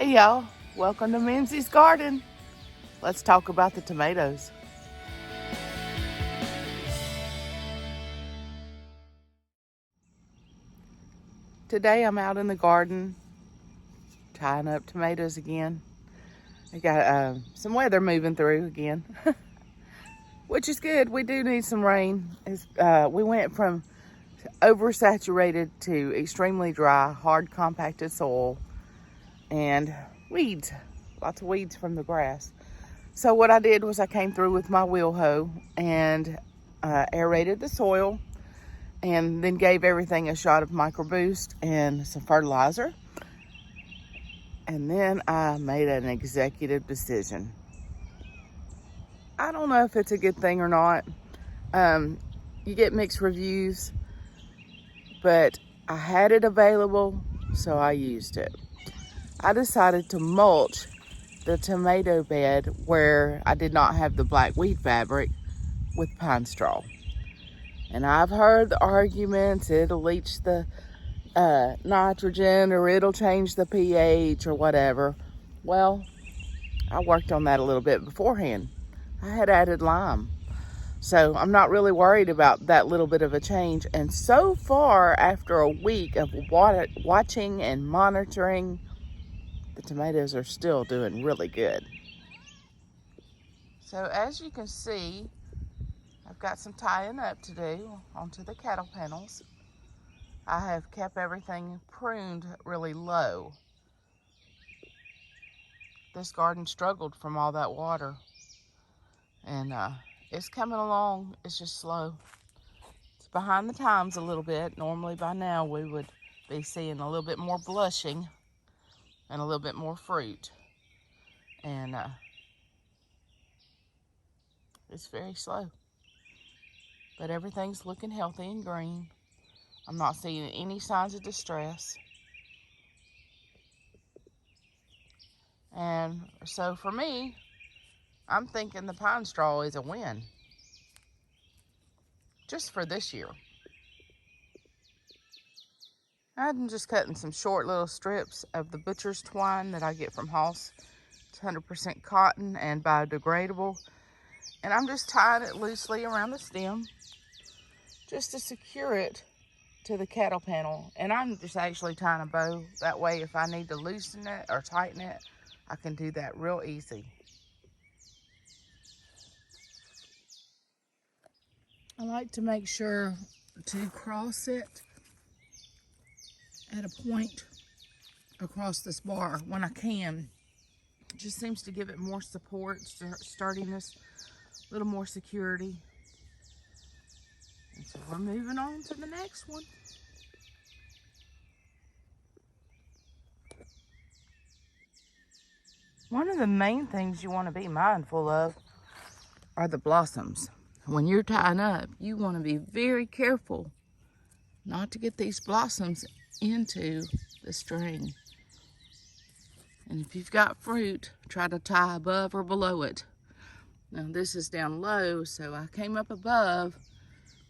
Hey y'all, welcome to Mimsy's garden. Let's talk about the tomatoes. Today I'm out in the garden tying up tomatoes again. I got some weather moving through again, which is good. We do need some rain. We went from oversaturated to extremely dry, hard compacted soil and weeds, lots of weeds from the grass. So what I did was I came through with my wheel hoe and aerated the soil, and then gave everything a shot of micro boost and some fertilizer. And then I made an executive decision. I don't know if it's a good thing or not. You get mixed reviews, but I had it available, so I used it. I decided to mulch the tomato bed where I did not have the black weed fabric with pine straw. And I've heard the arguments, it'll leach the nitrogen, or it'll change the pH or whatever. Well, I worked on that a little bit beforehand. I had added lime. So I'm not really worried about that little bit of a change. And so far, after a week of watching and monitoring, the tomatoes are still doing really good. So as you can see, I've got some tying up to do onto the cattle panels. I have kept everything pruned really low. This garden struggled from all that water, and it's coming along. It's just slow. It's behind the times a little bit. Normally by now we would be seeing a little bit more blushing and a little bit more fruit, and it's very slow. But everything's looking healthy and green. I'm not seeing any signs of distress. And so for me, I'm thinking the pine straw is a win. Just for this year. I'm just cutting some short little strips of the butcher's twine that I get from Hoss. It's 100% cotton and biodegradable. And I'm just tying it loosely around the stem just to secure it to the cattle panel. And I'm just actually tying a bow. That way if I need to loosen it or tighten it, I can do that real easy. I like to make sure to cross it at a point across this bar when I can. It just seems to give it more support, sturdiness, a little more security. And so we're moving on to the next one. One of the main things you want to be mindful of are the blossoms. When you're tying up, you want to be very careful not to get these blossoms into the string. And if you've got fruit, try to tie above or below it. Now this is down low, so I came up above.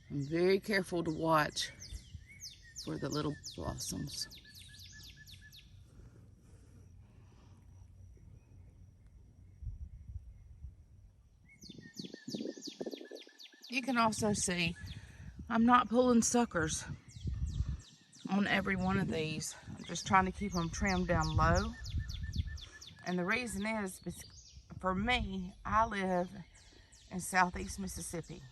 I'm very careful to watch for the little blossoms. You can also see I'm not pulling suckers on every one of these. I'm just trying to keep them trimmed down low. And the reason is, for me, I live in southeast Mississippi.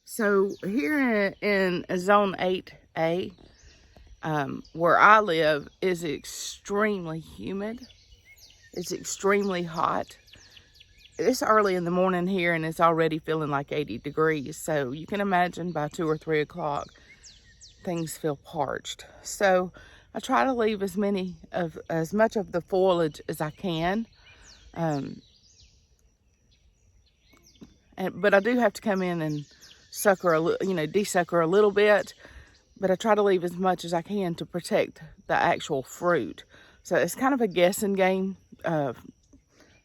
So here in zone 8A, where I live, is extremely humid. It's extremely hot. It's early in the morning here and it's already feeling like 80 degrees. So you can imagine by 2 or 3 o'clock, things feel parched. So I try to leave as much of the foliage as I can. But I do have to come in and desucker a little bit. But I try to leave as much as I can to protect the actual fruit. So it's kind of a guessing game.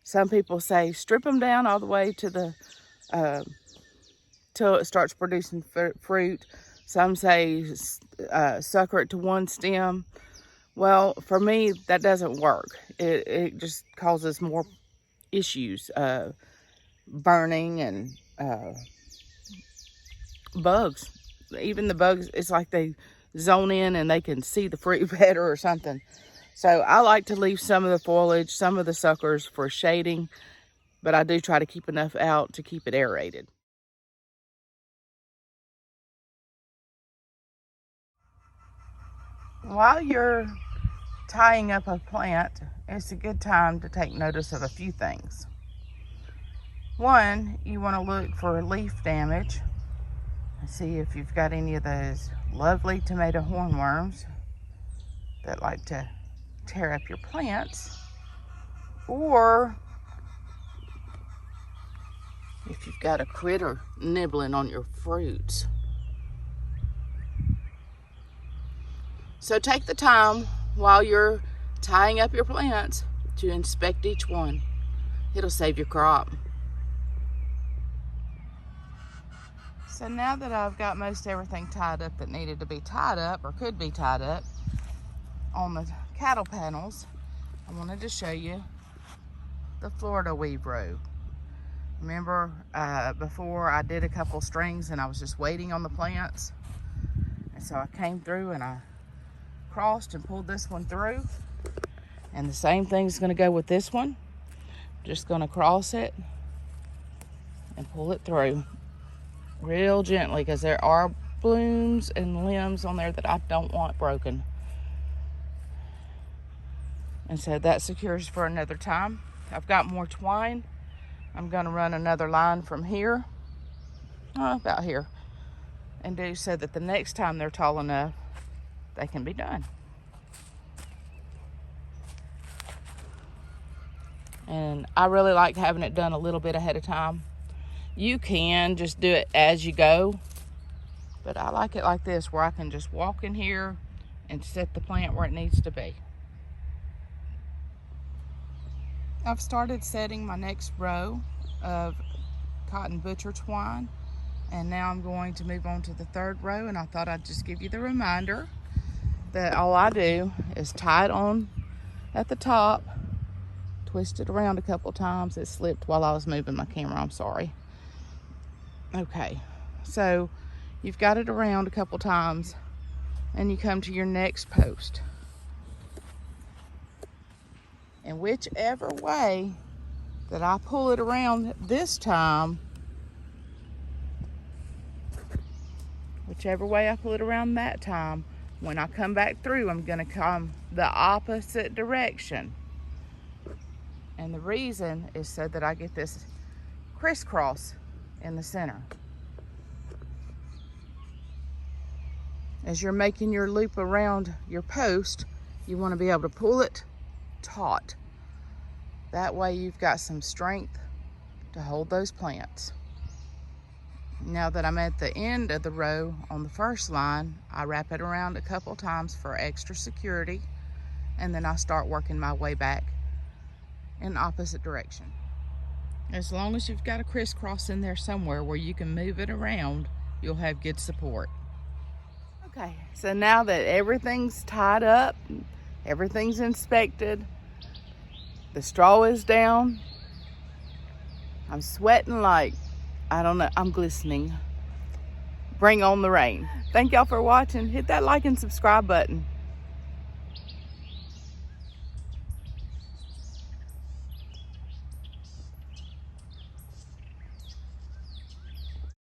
Some people say strip them down all the way to the till it starts producing fruit. Some say sucker it to one stem. Well, for me, that doesn't work. It just causes more issues, burning and bugs. Even the bugs, it's like they zone in and they can see the fruit better or something. So I like to leave some of the foliage, some of the suckers for shading, but I do try to keep enough out to keep it aerated. While you're tying up a plant, it's a good time to take notice of a few things. One, you want to look for leaf damage and see if you've got any of those lovely tomato hornworms that like to tear up your plants, or if you've got a critter nibbling on your fruits. So take the time while you're tying up your plants to inspect each one. It'll save your crop. So now that I've got most everything tied up that needed to be tied up or could be tied up on the cattle panels, I wanted to show you the Florida weave row. Remember before I did a couple strings and I was just waiting on the plants? And so I came through and I crossed and pulled this one through. And the same thing's gonna go with this one. Just gonna cross it and pull it through real gently, because there are blooms and limbs on there that I don't want broken. And so that secures for another time. I've got more twine. I'm gonna run another line from here, about here, and do so that the next time they're tall enough, they can be done. And I really like having it done a little bit ahead of time. You can just do it as you go, but I like it like this, where I can just walk in here and set the plant where it needs to be. I've started setting my next row of cotton butcher twine, and now I'm going to move on to the third row, and I thought I'd just give you the reminder that all I do is tie it on at the top, twist it around a couple times. It slipped while I was moving my camera, I'm sorry. Okay, so you've got it around a couple times and you come to your next post. And whichever way that I pull it around this time, whichever way I pull it around that time, when I come back through, I'm gonna come the opposite direction. And the reason is so that I get this crisscross in the center. As you're making your loop around your post, you want to be able to pull it taut. That way you've got some strength to hold those plants. Now that I'm at the end of the row on the first line, I wrap it around a couple times for extra security, and then I start working my way back in the opposite direction. As long as you've got a crisscross in there somewhere where you can move it around, you'll have good support. Okay, so now that everything's tied up, everything's inspected, the straw is down, I'm sweating like, I don't know, I'm glistening. Bring on the rain. Thank y'all for watching. Hit that like and subscribe button.